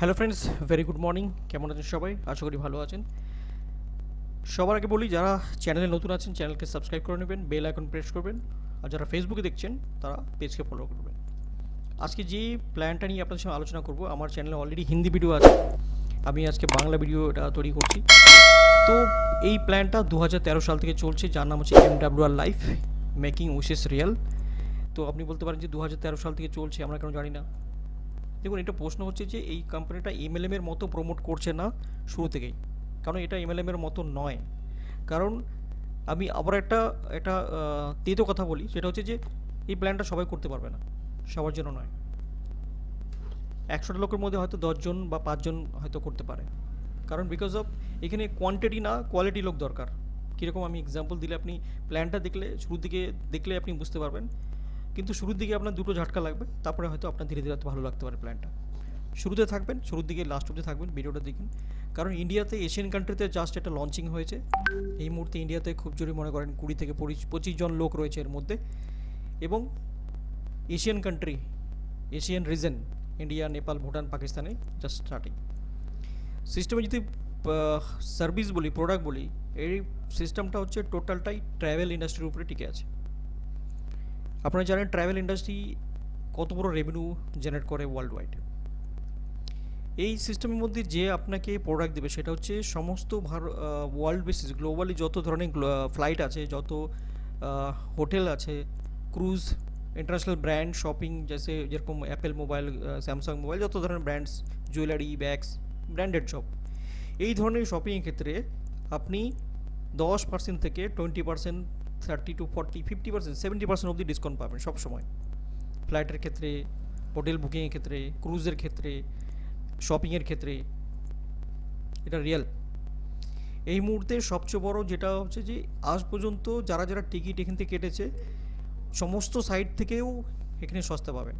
Hello friends, very good morning. কেমন আছেন সবাই? আশা করি ভালো আছেন। সবার আগে বলি, যারা চ্যানেলে নতুন আছেন চ্যানেলকে সাবস্ক্রাইব করে নেবেন, বেল আইকন প্রেস করবেন। আর যারা ফেসবুকে দেখছেন তারা পেজকে ফলো করবেন। আজকে যে প্ল্যানটা নিয়ে আপনাদের সঙ্গে আলোচনা করব, আমার চ্যানেলে অলরেডি হিন্দি ভিডিও আছে, আমি আজকে বাংলা ভিডিওটা তৈরি করছি। তো এই প্ল্যানটা 2013 সাল থেকে চলছে, যার নাম হচ্ছে MWR life, making wishes real. তো আপনি বলতে পারেন যে 2013 সাল থেকে চলছে, আমরা কেন জানি না। দেখুন, এটা প্রশ্ন হচ্ছে যে এই কোম্পানিটা MLM এর মতো প্রমোট করছে না শুরু থেকেই, কারণ এটা MLM এর মতো নয়। কারণ আমি আবার একটা একটা তেতো কথা বলি, সেটা হচ্ছে যে এই প্ল্যানটা সবাই করতে পারবে না, সবার জন্য নয়। 100টা লোকের মধ্যে হয়তো 10জন বা 5জন হয়তো করতে পারে, কারণ বিকজ অফ এখানে কোয়ান্টিটি না কোয়ালিটি লোক দরকার। কীরকম, আমি এক্সাম্পল দিলে আপনি প্ল্যানটা দেখলে, শুরুর দিকে দেখলে আপনি বুঝতে পারবেন। কিন্তু শুরুর দিকে আপনার দুটো ঝটকা লাগবে, তারপরে হয়তো আপনার ধীরে ধীরে ভালো লাগতে পারে প্ল্যানটা। শুরুতে থাকবেন, শুরুর দিকে লাস্ট অবধি থাকবেন, ভিডিওটা দেখুন। কারণ ইন্ডিয়াতে, এশিয়ান কান্ট্রিতে জাস্ট একটা লঞ্চিং হয়েছে এই মুহূর্তে। ইন্ডিয়াতে খুব জোরে মনে করেন 20 থেকে 25 জন লোক রয়েছে এর মধ্যে। এবং Asian country, Asian reason, India, Nepal, Bhutan, পাকিস্তানে জাস্ট স্টার্টিং। সিস্টেমে যদি সার্ভিস বলি, প্রোডাক্ট বলি, এই সিস্টেমটা হচ্ছে টোটালটাই ট্রাভেল ইন্ডাস্ট্রির উপরে টিকে আছে। আপনারা জানেন ট্রাভেল ইন্ডাস্ট্রি কত বড় রেভিনিউ জেনারেট করে ওয়ার্ল্ড ওয়াইড। এই সিস্টেমের মধ্যে যে আপনাকে প্রোডাক্ট দেবে সেটা হচ্ছে সমস্ত ওয়ার্ল্ড বেসিস, গ্লোবালি যত ধরনের ফ্লাইট আছে, যত হোটেল আছে, ক্রুজ, ইন্টারন্যাশনাল ব্র্যান্ড, শপিং, যেরকম অ্যাপেল মোবাইল, স্যামসাং মোবাইল, যত ধরনের brands, jewellery, bags, branded shop, এই ধরনের শপিংয়ের ক্ষেত্রে আপনি 10% থেকে 20%, 30 to 40, 50%, 70% অবধি ডিসকাউন্ট পাবেন সবসময়। ফ্লাইটের ক্ষেত্রে, হোটেল বুকিংয়ের ক্ষেত্রে, ক্রুজের ক্ষেত্রে, শপিংয়ের ক্ষেত্রে, এটা রিয়েল। এই মুহূর্তে সবচেয়ে বড় যেটা হচ্ছে যে আজ পর্যন্ত যারা যারা টিকিট এখান থেকে কেটেছে, সমস্ত সাইট থেকেও এখানে সস্তা পাবেন।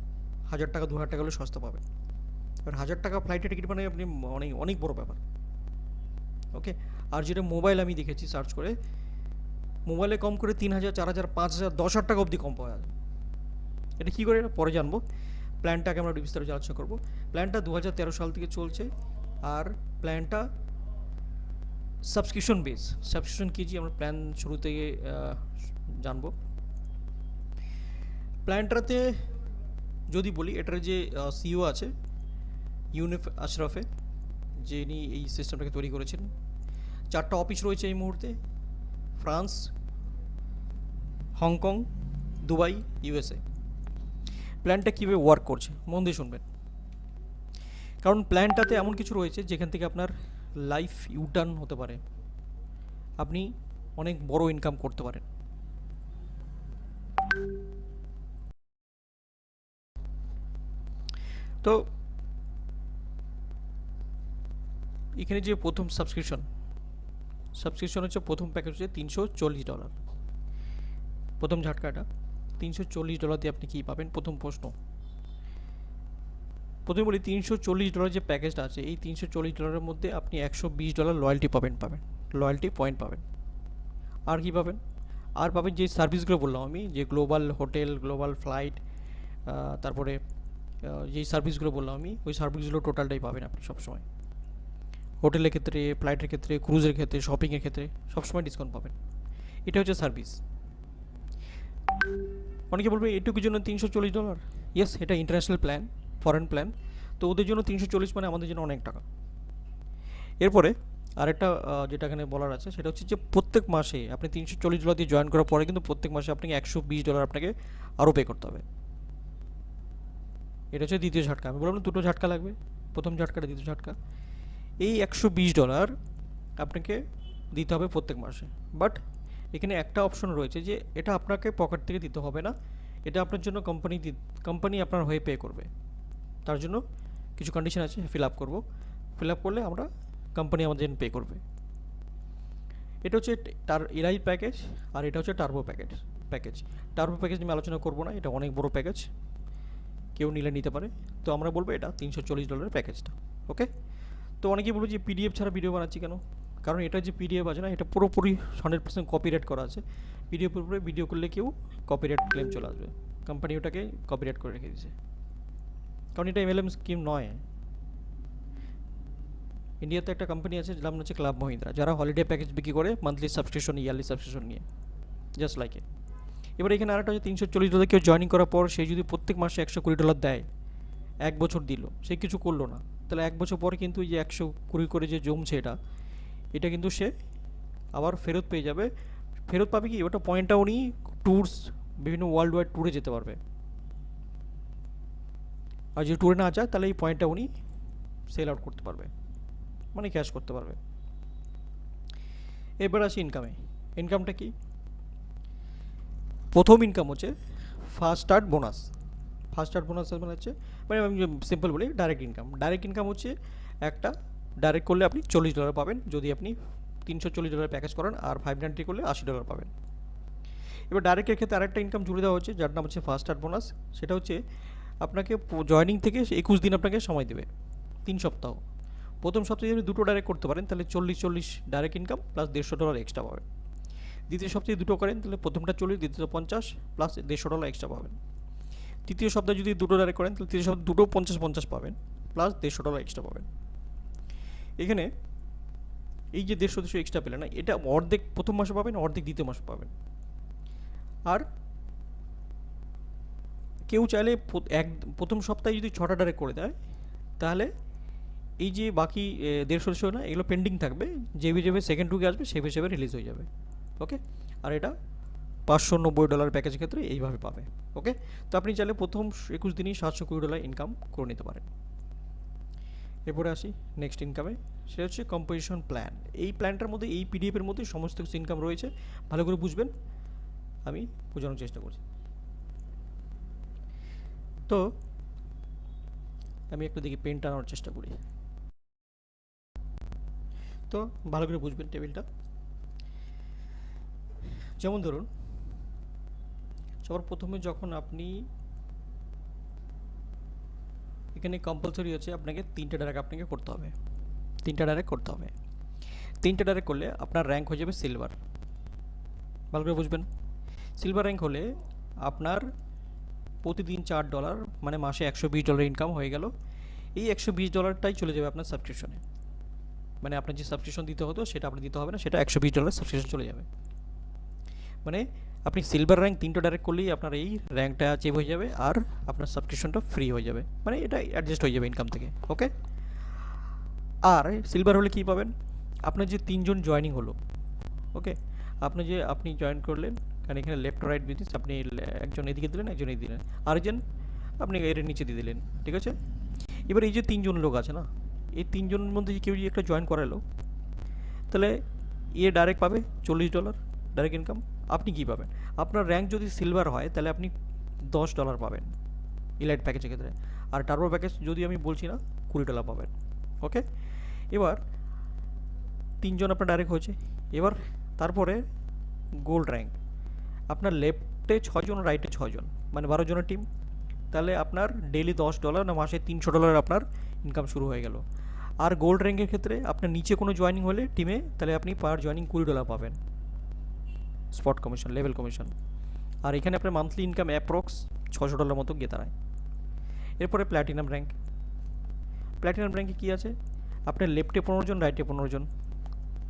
1000 টাকা, 2000 টাকা হলে সস্তা পাবেন। এবার 1000 টাকা ফ্লাইটের টিকিট মানে আপনি অনেক অনেক বড় ব্যাপার। ওকে। আর যেটা মোবাইল আমি দেখেছি সার্চ করে, মোবাইলে কম করে 3000, 4000, 5000, 10,000 টাকা অবধি কম পাওয়া যায়। এটা কী করে, পরে জানবো। প্ল্যানটাকে আমরা বিস্তারিত আলোচনা করবো। প্ল্যানটা 2013 সাল থেকে চলছে। আর প্ল্যানটা সাবস্ক্রিপশন বেস। সাবস্ক্রিপশন কী যে আমরা প্ল্যান শুরু থেকে জানবো। প্ল্যানটাতে যদি বলি, এটার যে সিইও আছে ইউনিফ আশরাফে, যিনি এই সিস্টেমটাকে তৈরি করেছেন। 4টা অফিস রয়েছে এই মুহূর্তে: ফ্রান্স, হংকং, দুবাই, USA। প্ল্যানটা কীভাবে ওয়ার্ক করছে মন দিয়ে শুনবেন, কারণ প্ল্যানটাতে এমন কিছু রয়েছে যেখান থেকে আপনার লাইফ ইউটার্ন হতে পারে, আপনি অনেক বড় ইনকাম করতে পারেন। তো এখানে যে প্রথম সাবস্ক্রিপশন হচ্ছে, প্রথম প্যাকেজ হচ্ছে $340। প্রথম ঝাটকাটা $340 দিয়ে আপনি কী পাবেন? প্রথম প্রশ্ন। প্রথমে বলি, $340 যে প্যাকেজটা আছে, এই $340 মধ্যে আপনি $120 লয়্যালটি লয়্যালটি পয়েন্ট পাবেন। আর কী পাবেন? আর পাবেন যে সার্ভিসগুলো বললাম আমি, যে গ্লোবাল হোটেল, গ্লোবাল ফ্লাইট, তারপরে যেই সার্ভিসগুলো বললাম আমি, ওই সার্ভিসগুলো টোটালটাই পাবেন আপনি সবসময়। হোটেলের ক্ষেত্রে, ফ্লাইটের ক্ষেত্রে, ক্রুজের ক্ষেত্রে, শপিংয়ের ক্ষেত্রে সবসময় ডিসকাউন্ট পাবেন। এটা হচ্ছে সার্ভিস। অনেকে বলবে এটুকুর জন্য $340। ইয়েস, এটা ইন্টারন্যাশনাল প্ল্যান, ফরেন প্ল্যান। তো ওদের জন্য 340 মানে আমাদের জন্য অনেক টাকা। এরপরে আরেকটা যেটা এখানে বলার আছে, সেটা হচ্ছে যে প্রত্যেক মাসে আপনি $340 দিয়ে জয়েন করার পরে কিন্তু প্রত্যেক মাসে আপনাকে $120 আপনাকে আরও পে করতে হবে। এটা হচ্ছে দ্বিতীয় ঝটকা। আমি বললাম দুটো ঝটকা লাগবে, প্রথম ঝটকাটা, দ্বিতীয় ঝটকা। এই $120 আপনাকে দিতে হবে প্রত্যেক মাসে। বাট এখানে একটা অপশন রয়েছে যে এটা আপনাকে পকেট থেকে দিতে হবে না, এটা আপনার জন্য কোম্পানি আপনার হয়ে পে করবে। তার জন্য কিছু কন্ডিশন আছে, ফিল আপ করলে আমরা কোম্পানি আমাদের পে করবে। এটা হচ্ছে তার এলআই প্যাকেজ। আর এটা হচ্ছে টার্বো প্যাকেজ আমি আলোচনা করবো না, এটা অনেক বড় প্যাকেজ, কেউ নিলে নিতে পারে। তো আমরা বলবো এটা $340 প্যাকেজটা। ওকে। তো অনেকেই বলবো যে PDF ছাড়া ভিডিও বানাচ্ছি কেন? কারণ এটা যে PDF আছে না, এটা পুরোপুরি 100% কপিরাইট করা আছে। PDF এর উপরে ভিডিও করলে কেউ কপিরাইট ক্লেম চলে আসবে, কোম্পানি ওটাকে কপিরাইট করে রেখে দিয়েছে। কারণ এটা MLM স্কিম নয়। ইন্ডিয়াতে একটা কোম্পানি আছে যার নাম হচ্ছে ক্লাব মহিন্দ্রা, যারা হলিডে প্যাকেজ বিক্রি করে মান্থলি সাবস্ক্রিপশন, ইয়ারলি সাবস্ক্রিপশন নিয়ে, জাস্ট লাইক ইট। এবার এখানে আরেকটা হচ্ছে $340 কেউ জয়েনিং করার পর সে যদি প্রত্যেক মাসে $120 দেয়, 1 বছর দিল, সে কিছু করলো না, তাহলে 1 বছর পর কিন্তু এই যে 120 করে যে জমছে এটা কিন্তু সে আবার ফেরত পেয়ে যাবে। ফেরত পাবে কি, ওটা পয়েন্টটা উনি ট্যুরস, বিভিন্ন ওয়ার্ল্ড ওয়াইড ট্যুরে যেতে পারবে। আর যদি ট্যুরে না যায় তাহলে এই পয়েন্টটা উনি সেল আউট করতে পারবে, মানে ক্যাশ করতে পারবে। এবার আসি ইনকামে। ইনকামটা কি? প্রথম ইনকাম হচ্ছে first start bonus. First start bonus মানে হচ্ছে, মানে আমি সিম্পল বলি ডাইরেক্ট ইনকাম। ডাইরেক্ট ইনকাম হচ্ছে একটা ডাইরেক্ট করলে আপনি $40 পাবেন যদি আপনি $340 প্যাকেজ করেন, আর 590 করলে $80 পাবেন। এবার ডাইরেক্টের ক্ষেত্রে আরেকটা ইনকাম জুড়ে দেওয়া হচ্ছে যার নাম হচ্ছে ফার্স্ট স্টার্ট বোনাস। সেটা হচ্ছে আপনাকে জয়েনিং থেকে 21 দিন আপনাকে সময় দেবে, 3 সপ্তাহ। প্রথম সপ্তাহে যদি দুটো ডাইরেক্ট করতে পারেন তাহলে 40 ডাইরেক্ট ইনকাম প্লাস $150 এক্সট্রা পাবেন। দ্বিতীয় সপ্তাহে দুটো করেন তাহলে প্রথমটা 40, দ্বিতীয় 50 প্লাস $150 এক্সট্রা পাবেন। তৃতীয় সপ্তাহে যদি দুটো ডাইরেক্ট করেন তাহলে তৃতীয় সপ্তাহে দুটো 50 পাবেন প্লাস $150 এক্সট্রা পাবেন। এখানে এই যে 150 এক্সট্রা পেলেন না, এটা অর্ধেক প্রথম মাসে পাবেন, অর্ধেক দ্বিতীয় মাসে পাবেন। আর কেউ চাইলে প্রথম সপ্তাহে যদি 6টা ডাইরেক্ট করে দেয় তাহলে এই যে বাকি 150 না, এগুলো পেন্ডিং থাকবে, যেভাবে যেভাবে সেকেন্ড উইকে আসবে সেভাবে সেভাবে রিলিজ হয়ে যাবে। ওকে, আর এটা $590 প্যাকেজের ক্ষেত্রে এইভাবে পাবে। ওকে, তো আপনি চাইলে প্রথম 21 দিনই $720 ইনকাম করে নিতে পারেন। এরপরে আসি নেক্সট ইনকামে, সেটা হচ্ছে কম্পোজিশন প্ল্যান। এই প্ল্যানটার মধ্যে, এই পিডিএফের মধ্যে সমস্ত কিছু ইনকাম রয়েছে, ভালো করে বুঝবেন, আমি বোঝানোর চেষ্টা করছি। তো আমি একটু দেখি পেন টানানোর চেষ্টা করি, তো ভালো করে বুঝবেন টেবিলটা। যেমন ধরুন সবার প্রথমে যখন আপনি এখানে কম্পালসরি হচ্ছে আপনাকে 3টে ডাইরেক্ট আপনাকে করতে হবে, 3টা ডাইরেক্ট করতে হবে। 3টে ডাইরেক্ট করলে আপনার র্যাঙ্ক হয়ে যাবে সিলভার। ভালো করে বুঝবেন, সিলভার র্যাঙ্ক হলে আপনার প্রতিদিন $4, মানে মাসে $120 ইনকাম হয়ে গেল। এই $120টাই চলে যাবে আপনার সাবস্ক্রিপশনে, মানে আপনার যে সাবস্ক্রিপশন দিতে হতো সেটা আপনি দিতে হবে না, সেটা $120 সাবস্ক্রিপশন চলে যাবে। মানে আপনি সিলভার র্যাঙ্ক 3টা ডাইরেক্ট করলেই আপনার এই র্যাঙ্কটা অ্যাচিভ হয়ে যাবে, আর আপনার সাবস্ক্রিপশনটা ফ্রি হয়ে যাবে, মানে এটা অ্যাডজাস্ট হয়ে যাবে ইনকাম থেকে। ওকে, আর সিলভার হলে কী পাবেন, আপনার যে 3জন জয়েনিং হলো, ওকে, আপনি জয়েন করলেন, কারণ এখানে লেফট রাইট বিজনেস, আপনি একজন এদিকে দিলেন, একজন এদিকে দিলেন, আরেকজন আপনি এর নিচে দিয়ে দিলেন, ঠিক আছে। এবার এই যে 3জন লোক আছে না, এই 3জনের মধ্যে কেউ যদি একটা জয়েন করালো, তাহলে ডাইরেক্ট পাবে $40 ডাইরেক্ট ইনকাম। আপনি কী পাবেন, আপনার র্যাঙ্ক যদি সিলভার হয় তাহলে আপনি $10 পাবেন ইলাইট প্যাকেজের ক্ষেত্রে, আর টার্বো প্যাকেজ যদি আমি বলছি না $20 পাবেন। ওকে, এবার 3জন আপনার ডাইরেক্ট হয়েছে। এবার তারপরে গোল্ড র্যাঙ্ক, আপনার লেফটে 6জন, রাইটে 6জন, মানে 12 জনের টিম, তাহলে আপনার ডেইলি $10 না মাসে $300 আপনার ইনকাম শুরু হয়ে গেল। আর গোল্ড র্যাঙ্কের ক্ষেত্রে আপনার নিচে কোনো জয়েনিং হলে টিমে, তাহলে আপনি পার জয়েনিং $20 পাবেন স্পট কমিশন, লেভেল কমিশন। আর এখানে আপনার মান্থলি ইনকাম অ্যাপ্রক্স $600 মতো গিয়ে দাঁড়ায়। এরপরে প্ল্যাটিনাম র্যাঙ্ক। প্ল্যাটিনাম র্যাঙ্কে কী আছে, আপনার লেফটে 15 জন, রাইটে 15 জন,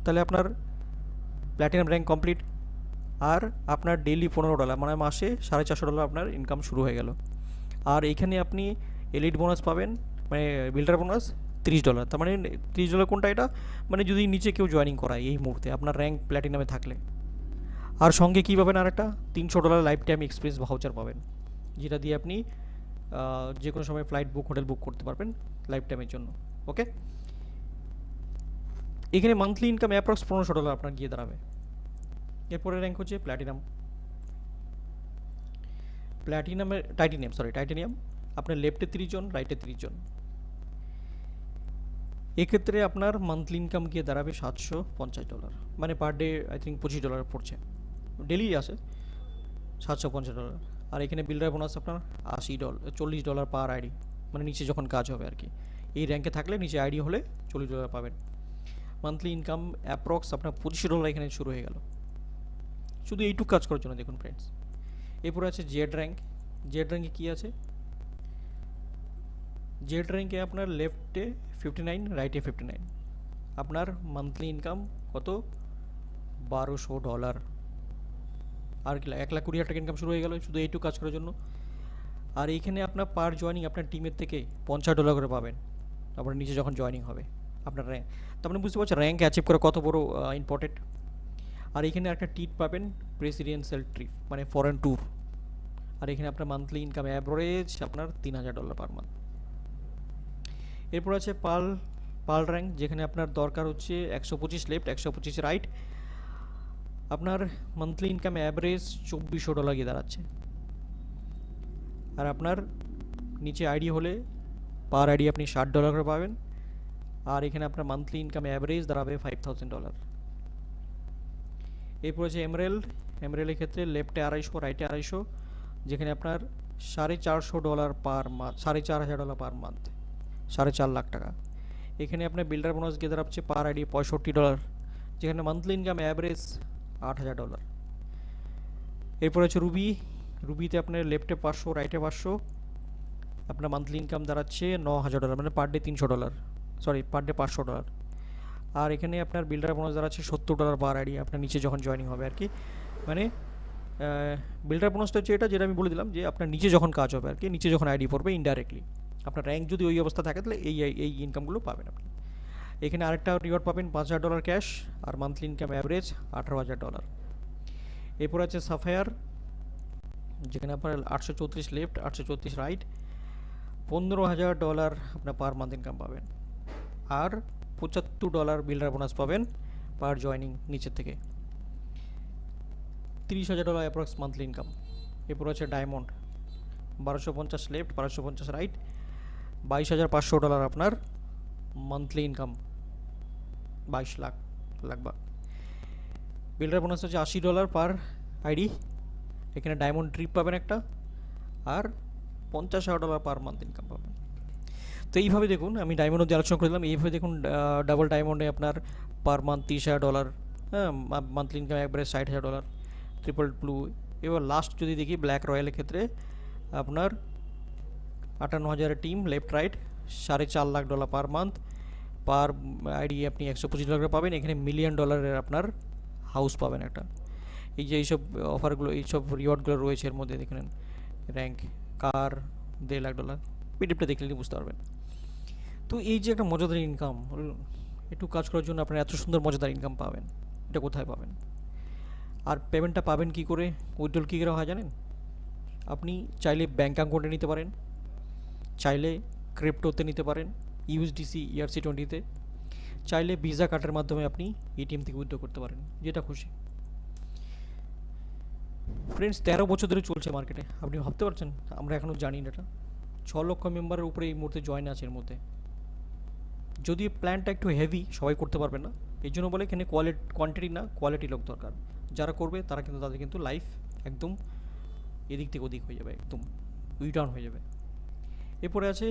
তাহলে আপনার প্ল্যাটিনাম র্যাঙ্ক কমপ্লিট। আর আপনার ডেইলি $15, মানে মাসে $450 আপনার ইনকাম শুরু হয়ে গেল। আর এইখানে আপনি এলিট বোনাস পাবেন, মানে বিল্ডার বোনাস $30। তার মানে $30 কোনটা, এটা মানে যদি নিচে কেউ জয়েনিং করায় এই মুহূর্তে আপনার র্যাঙ্ক প্ল্যাটিনামে থাকলে। আর সঙ্গে কী পাবেন, আরেকটা $300 লাইফ টাইম এক্সপ্রেস ভাউচার পাবেন, যেটা দিয়ে আপনি যে কোনো সময় ফ্লাইট বুক, হোটেল বুক করতে পারবেন লাইফ টাইমের জন্য। ওকে, এখানে মান্থলি ইনকাম অ্যাপ্রক্স $1500 আপনার গিয়ে দাঁড়াবে। এরপরে র্যাঙ্ক হচ্ছে টাইটানিয়াম। আপনার লেফটে 30 জন, রাইটে 30 জন। এক্ষেত্রে আপনার মান্থলি ইনকাম গিয়ে দাঁড়াবে $750, মানে পার ডে আই থিঙ্ক $25 পড়ছে, ডেলি আসে $750। আর এখানে বিল্ডার বোনাস আপনার $40 পার আইডি, মানে নিচে যখন কাজ হবে আর কি। এই র্যাঙ্কে থাকলে নিচে আইডি হলে $40 পাবেন। মান্থলি ইনকাম অ্যাপ্রক্স আপনার $25 এখানে শুরু হয়ে গেল, শুধু এইটুকু কাজ করার জন্য। দেখুন ফ্রেন্ডস, এরপরে আছে জেড র্যাঙ্ক। জেড র্যাঙ্কে কী আছে, জেড র্যাঙ্কে আপনার লেফটে 59, রাইটে 59, আপনার মান্থলি ইনকাম কত, $1200। আর কি 1,20,000 টাকা ইনকাম শুরু হয়ে গেল শুধু এইটুকু কাজ করার জন্য। আর এইখানে আপনার পার জয়নিং আপনার টিমের থেকে $50 করে পাবেন আপনার নিচে যখন জয়নিং হবে আপনার র্যাঙ্ক। তো আপনি বুঝতে পারছেন র্যাঙ্ক অ্যাচিভ করা কত বড় ইম্পর্টেন্ট। আর এখানে একটা টিট পাবেন, প্রেসিডেন্সিয়াল ট্রিপ মানে ফরেন ট্যুর। আর এখানে আপনার মান্থলি ইনকাম অ্যাভারেজ আপনার $3,000 পার মান্থ। এরপর আছে পাল পাল র্যাঙ্ক, যেখানে আপনার দরকার হচ্ছে 125 লেফট 125 রাইট। আপনার মান্থলি ইনকাম অ্যাভারেজ $2,400 গিয়ে দাঁড়াচ্ছে। আর আপনার নিচে আইডি হলে পার আইডি আপনি $60 করে পাবেন। আর এখানে আপনার মান্থলি ইনকাম অ্যাভারেজ দাঁড়াবে $5,000। এরপর আছে এমরেল্ড। এমরেলের ক্ষেত্রে লেফটে 250 রাইটে 250, যেখানে আপনার $450 per month, $4,500 per month, 4.5 lakh টাকা। এখানে আপনার বিল্ডার বোনাস গিয়ে দাঁড়াচ্ছে পার আইডি $65, যেখানে মান্থলি ইনকাম অ্যাভারেজ $8,000। এরপর আছে রুবি। রুবিতে আপনার লেফটে 500 রাইটে 500, আপনার মান্থলি ইনকাম দাঁড়াচ্ছে $9,000 মানে per day $300, sorry per day $500। আর এখানে আপনার বিল্ডার বোনাস দাঁড়াচ্ছে $70 পার আইডি আপনার নিচে যখন জয়েনিং হবে আর কি। মানে বিল্ডার বোনাসটা হচ্ছে যেটা আমি বলে দিলাম যে আপনার নিচে যখন কাজ হবে আর কি, নিচে যখন আইডি পড়বে ইনডাইরেক্টলি আপনার র্যাঙ্ক যদি ওই অবস্থা থাকে তাহলে এই ইনকামগুলো পাবেন আপনি। এখানে আরেকটা রিওয়ার্ড পাবেন $5,000 ক্যাশ, আর মান্থলি ইনকাম অ্যাভারেজ $18,000। এরপর আছে সাফায়ার, যেখানে আপনার 834 লেফট 834 রাইট, $15,000 আপনার পার মান্থ ইনকাম পাবেন। আর $75 বিল্ডার বোনাস পাবেন পার জয়নিং নিচের থেকে, $30,000 অ্যাপ্রক্স মান্থলি ইনকাম। এরপর আছে ডায়মন্ড, 1250 লেফট 1250 রাইট, $22,500 আপনার মান্থলি ইনকাম, 22 লাখ লাগবা। বিল্ডার বোনাস হচ্ছে $80 পার আইডি। এখানে ডায়মন্ড ট্রিপ পাবেন একটা, আর $50,000 পার মান্থ ইনকাম পাবেন। তো এইভাবে দেখুন, আমি ডায়মন্ড অব্দি আলোচনা করে দিলাম। এইভাবে দেখুন ডাবল ডায়মন্ডে আপনার পার মান্থ $30,000, হ্যাঁ মান্থলি ইনকাম একবারে $60,000। ট্রিপল ব্লু, এবার লাস্ট যদি দেখি ব্ল্যাক রয়্যালের ক্ষেত্রে আপনার 58,000 team left right, $4.5 lakh per month, per ID আপনি $125 পাবেন। এখানে $1 মিলিয়ন আপনার হাউস পাবেন একটা। এই যে এইসব অফারগুলো, এইসব রিওয়ার্ডগুলো রয়েছে এর মধ্যে দেখে নেন। র্যাঙ্ক, কার, $1.5 লাখ, পিডিএফটা দেখলে বুঝতে পারবেন। তো এই যে একটা মজাদার ইনকাম, একটু কাজ করার জন্য আপনার এত সুন্দর মজাদার ইনকাম পাবেন, এটা কোথায় পাবেন? আর পেমেন্টটা পাবেন কি করে, উইথড্রল কী করে হয় জানেন? আপনি চাইলে ব্যাঙ্ক অ্যাকাউন্টে নিতে পারেন, চাইলে ক্রিপ্টোতে নিতে পারেন, ইউএসডিসি ERC20-তে, চাইলে ভিসা কার্ডের মাধ্যমে আপনি এটিএম থেকে উইথড্র করতে পারেন, যেটা খুশি। ফ্রেন্ডস, 13 বছর ধরে চলছে মার্কেটে, আপনি ভাবতে পারছেন? আমরা এখনও জানি না এটা। 6 লক্ষ মেম্বারের উপরে এই মুহূর্তে জয়েন আছে এর মধ্যে। যদি প্ল্যানটা একটু হেভি, সবাই করতে পারবে না, এই জন্য বলে এখানে কোয়ান্টিটি না কোয়ালিটি লোক দরকার। যারা করবে তারা কিন্তু তাদের কিন্তু লাইফ একদম এদিক থেকে ওদিক হয়ে যাবে, একদম উইটার্ন হয়ে যাবে। এরপরে আছে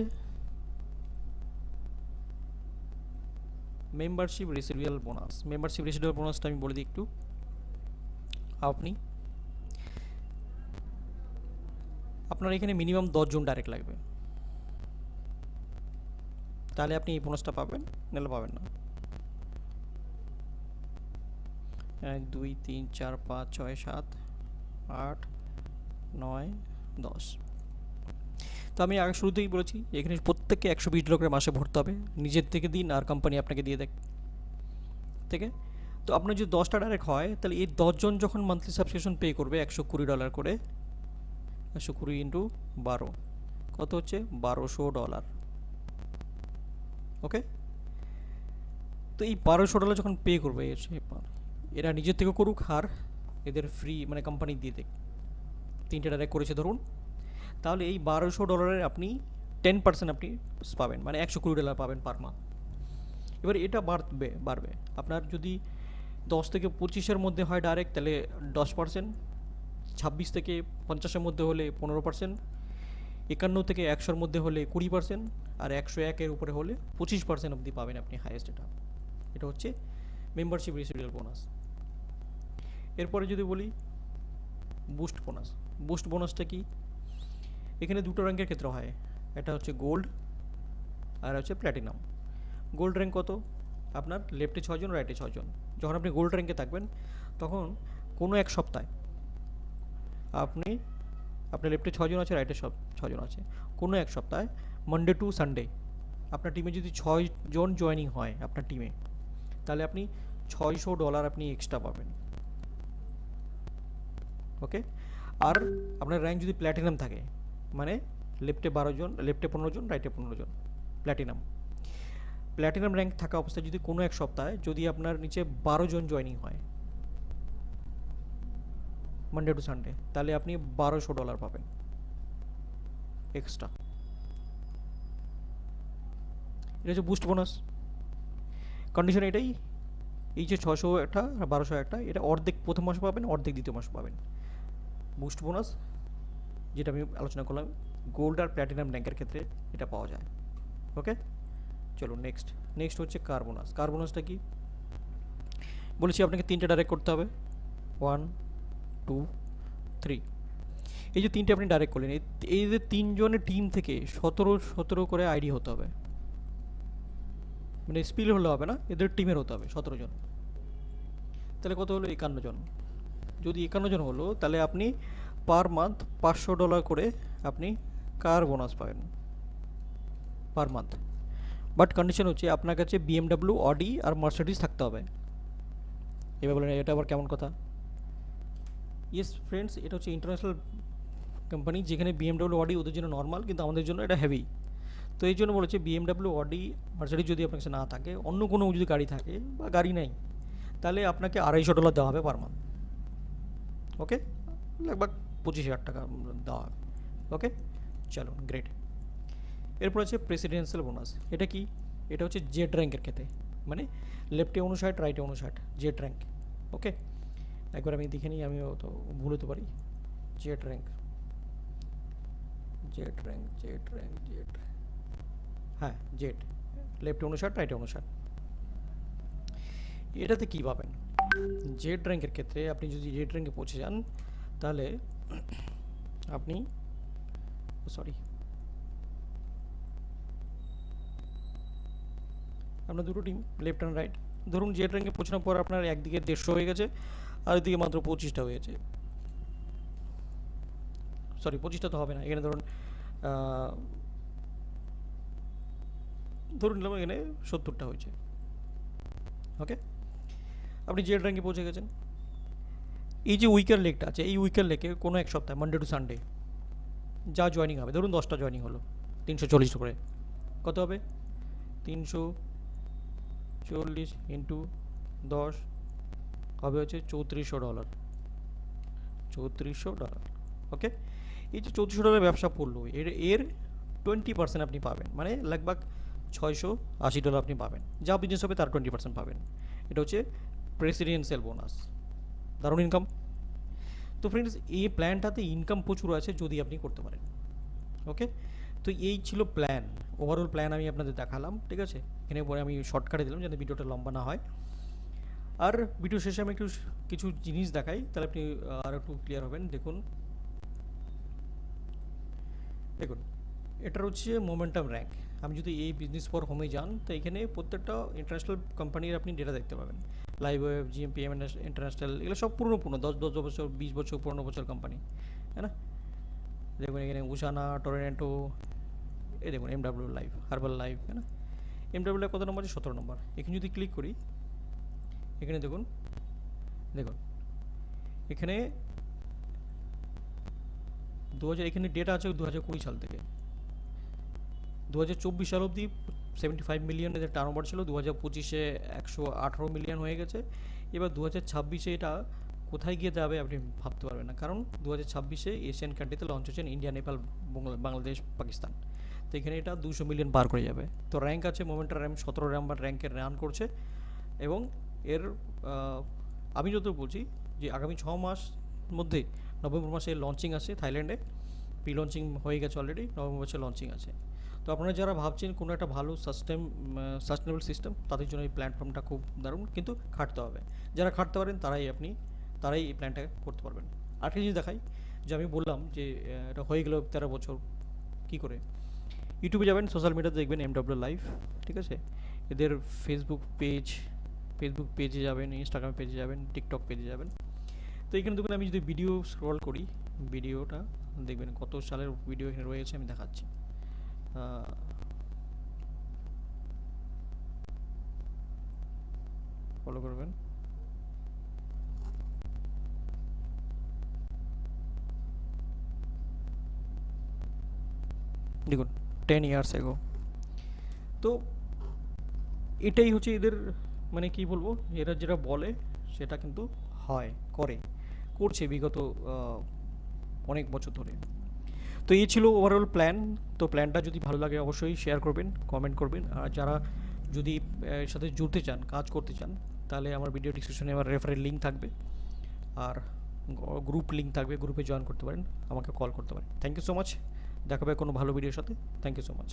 membership residual bonus. Membership residual বোনাসটা আমি বলে দিই একটু। আপনার এখানে মিনিমাম 10 জন ডাইরেক্ট লাগবে, তাহলে আপনি এই বোনাসটা পাবেন, নাহলে পাবেন না। 1 2 3 4 5 6 7 8 9 10। তো আমি আগে শুরুতেই বলেছি এখানে প্রত্যেককে $120 করে মাসে ভরতে হবে, নিজের থেকে দিন আর কোম্পানি আপনাকে দিয়ে দেয় থেকে। তো আপনার যদি 10টা ডাইরেক্ট হয়, তাহলে এই 10 জন যখন মান্থলি সাবস্ক্রিপশন পে করবে $120 করে, 120 ইন্টু 12 কত হচ্ছে? $1,200। ওকে, তো এই $1,200 যখন পে করবে এরা নিজের থেকে করুক আর এদের ফ্রি মানে কোম্পানি দিয়ে দেখ, 3টে ডাইরেক্ট করেছে ধরুন, তাহলে এই $1,200 আপনি 10% আপনি পাবেন, মানে $120 পাবেন পার মান্থ। এবার এটা বাড়বে আপনার যদি 10 থেকে 25-এর মধ্যে হয় ডাইরেক্ট, তাহলে 10%, 26 থেকে 50-এর মধ্যে হলে 15%, 51 থেকে 100-এর মধ্যে হলে 20%, আর 101-এর উপরে হলে 25% অবধি পাবেন আপনি হাইয়েস্ট। এটা হচ্ছে মেম্বারশিপ রেসিডুয়াল বোনাস। এরপরে যদি বলি বুস্ট বোনাস। বুস্ট বোনাসটা কি? এখানে দুটো র্যাঙ্কের ক্ষেত্রে হয়, এটা হচ্ছে গোল্ড আর হচ্ছে প্ল্যাটিনাম। গোল্ড র্যাঙ্ক কত? আপনার লেফটে 6 জন, রাইটে 6 জন। যখন আপনি গোল্ড র্যাঙ্কে থাকবেন তখন কোনো এক সপ্তাহে আপনি আপনার লেফটে 6 জন আছে, রাইটে 6 জন আছে, কোনো এক সপ্তাহে মানডে টু সানডে আপনার টিমে যদি 6 জন জয়েনিং হয় আপনার টিমে, তাহলে আপনি $600 আপনি এক্সট্রা পাবেন। ওকে, আর আপনার র্যাঙ্ক যদি প্ল্যাটিনাম থাকে, মানে লেফটে 12 জন, লেফটে 15 জন, রাইটে 15 জন, প্ল্যাটিনাম র্যাঙ্ক থাকা অবস্থায় যদি কোনো এক সপ্তাহে যদি আপনার নিচে 12 জন জয়েনিং হয় মানডে টু সানডে, তাহলে আপনি $1200 পাবেন এক্সট্রা। এটা হচ্ছে বুস্ট বোনাস। কন্ডিশন এটাই, এই যে 600 একটা আর 1200 একটা, এটা অর্ধেক প্রথম মাসে পাবেন, অর্ধেক দ্বিতীয় মাসে পাবেন। বুস্ট বোনাস যেটা আমি আলোচনা করলাম গোল্ড আর প্ল্যাটিনাম র্যাঙ্কের ক্ষেত্রে এটা পাওয়া যায়। ওকে, চলো নেক্সট হচ্ছে কার বোনাস। কার বোনাসটা কি বলেছি আপনাকে? 3টে ডাইরেক্ট করতে হবে, 1 2 3। এই যে 3টে আপনি ডাইরেক্ট করলেন, এই যে 3 জনের টিম থেকে 17 করে আইডি হতে হবে, মানে স্পিল হলে হবে না, এদের টিমের হতে হবে 17 জন। তাহলে কত হলো? 51 জন। যদি 51 জন হলো, তাহলে আপনি পার মান্থ $500 করে আপনি কার বোনাস পাবেন পার মান্থ। বাট কন্ডিশন হচ্ছে আপনার কাছে BMW, অডি আর মার্সিডিজ থাকতে হবে। এবার বলেন এটা আবার কেমন কথা? ইয়েস ফ্রেন্ডস, এটা হচ্ছে ইন্টারন্যাশনাল কোম্পানি, যেখানে BMW, অডি ওদের জন্য নর্মাল, কিন্তু আমাদের জন্য এটা হেভি। তো এই জন্য বলেছে BMW, অডি, মার্সিডিজ যদি আপনার কাছে না থাকে, অন্য কোনো যদি গাড়ি থাকে বা গাড়ি নেই, তাহলে আপনাকে $250 দেওয়া হবে পার মান্থ। ওকে, लगभग 25,000 টাকা দেওয়া হবে। ওকে, চলো গ্রেট। এরপর আছে প্রেসিডেন্সিয়াল বোনাস। এটা কি? এটা হচ্ছে জেড র্যাঙ্কের ক্ষেত্রে, মানে লেফটে 59, রাইটে 59, জেড র্যাঙ্ক। ওকে, একবার আমি দেখে নিই, আমিও তো ভুল হতে পারি। জেড র্যাঙ্ক, হ্যাঁ জেড, লেফটে 59, রাইটে 59। এটাতে কী পাবেন? জেড র্যাঙ্কের ক্ষেত্রে আপনি যদি জেড র্যাঙ্কে পৌঁছে যান, তাহলে আপনি আপনার দুটো টিম লেফট অ্যান্ড রাইট, ধরুন জেড র্যাঙ্কে পৌঁছানোর পর আপনার একদিকে 150 হয়ে গেছে, আর এদিকে মাত্র 25টা হয়েছে। 25টা তো হবে না, এখানে ধরুন নিলাম এখানে 70টা হয়েছে। ওকে, আপনি জেড র্যাঙ্কে পৌঁছে গেছেন। এই যে উইকের লেগটা আছে, এই উইকের লেগে কোনো এক সপ্তাহে মানডে টু সানডে যা জয়েনিং হবে, ধরুন 10টা জয়েনিং হলো, 340 করে, কত হবে? 340 ইন্টু 10 হবে হচ্ছে $3400। $3400। ওকে, এই যে $3400 ব্যবসা পড়লো, এর 20% আপনি পাবেন, মানে लगभग $680 আপনি পাবেন। যা বিজনেস হবে তার 20% পাবেন। এটা হচ্ছে প্রেসিডেন্সিয়াল বোনাস। দারুণ ইনকাম। তো ফ্রেন্ডস, এই প্ল্যানটাতে ইনকাম প্রচুর আছে যদি আপনি করতে পারেন। ওকে, তো এই ছিল প্ল্যান, ওভারঅল প্ল্যান আমি আপনাদের দেখালাম। ঠিক আছে, এখানে পরে আমি শর্টকাটে দিলাম যাতে ভিডিওটা লম্বা না হয়। আর ভিডিও শেষে আমি কিছু জিনিস দেখাই, তাহলে আপনি আর একটু ক্লিয়ার হবেন। দেখুন এটার হচ্ছে মোমেন্টাম র্যাঙ্ক। আমি যদি এই বিজনেস ফর হোমে যান, তো এখানে প্রত্যেকটা ইন্টারন্যাশনাল কোম্পানির আপনি ডেটা দেখতে পাবেন। লাইভ ওয়েব, জিএমপি, ইন্টারন্যাশনাল, এগুলো সব পুরনো 10 বছর, 20 বছর, 15 বছর কোম্পানি, হ্যাঁ না? দেখুন এখানে উশানা, টরেন্টো, এই দেখুন MW লাইভ, হার্বাল লাইভ, হ্যাঁ না? MW লাইভ কত নম্বর আছে? 17 নম্বর। এখানে যদি ক্লিক করি, এখানে দেখুন এখানে এখানে ডেটা আছে 2020 সাল থেকে 2024 সাল অবধি 75 মিলিয়ন এদের টার্ন ওভার ছিল। 2025-এ 118 মিলিয়ন হয়ে গেছে। এবার 2026-এ এটা কোথায় গিয়ে যাবে আপনি ভাবতে পারবেন না, কারণ 2026-এ এশিয়ান কান্ট্রিতে লঞ্চ হচ্ছেন ইন্ডিয়া, নেপাল, বাংলাদেশ, পাকিস্তান। তো এখানে এটা 200 মিলিয়ন পার করে যাবে। তো র্যাঙ্ক আছে, মোমেন্টার র্যাঙ্ক 17 নম্বর র্যাঙ্কে রান করছে। এবং এর আমি যত বলছি যে আগামী 6 মাস মধ্যে নভেম্বর মাসে লঞ্চিং আছে থাইল্যান্ডে, প্রি লঞ্চিং হয়ে গেছে অলরেডি, নভেম্বর মাসে লঞ্চিং আছে। তো আপনারা যারা ভাবছেন কোনো একটা ভালো সাস্টেনেবল সিস্টেম, তাদের জন্য এই প্ল্যাটফর্মটা খুব দারুণ, কিন্তু খাটতে হবে। যারা খাটতে পারেন তারাই এই প্ল্যানটা করতে পারবেন। আরেকটা জিনিস দেখাই, যে আমি বললাম যে এটা হয়ে গেল 13 বছর, কী করে? ইউটিউবে যাবেন, সোশ্যাল মিডিয়াতে দেখবেন MW লাইভ, ঠিক আছে? এদের ফেসবুক পেজে যাবেন, ইনস্টাগ্রাম পেজে যাবেন, টিকটক পেজে যাবেন। তো এখানে দেখুন আমি যদি ভিডিও স্ক্রল করি, ভিডিওটা দেখবেন কত সালের ভিডিও এখানে রয়েছে, আমি দেখাচ্ছি। ফলো করবেন। দেখুন 10 ইয়ার্স এগো। তো এটাই হচ্ছে এদের, মানে কি বলবো, এরা যেটা বলে সেটা কিন্তু হয়, করছে বিগত অনেক বছর ধরে। তো এই ছিল ওভারঅল প্ল্যান। তো প্ল্যানটা যদি ভালো লাগে অবশ্যই শেয়ার করবেন, কমেন্ট করবেন। আর যারা যদি এর সাথে জুড়তে চান, কাজ করতে চান, তাহলে আমার ভিডিও ডিসক্রিপশনে আমার রেফারেল লিঙ্ক থাকবে, আর গ্রুপ লিঙ্ক থাকবে, গ্রুপে জয়েন করতে পারেন, আমাকে কল করতে পারেন। থ্যাংক ইউ সো মাচ, দেখা হবে কোনো ভালো ভিডিওর সাথে। Thank you so much.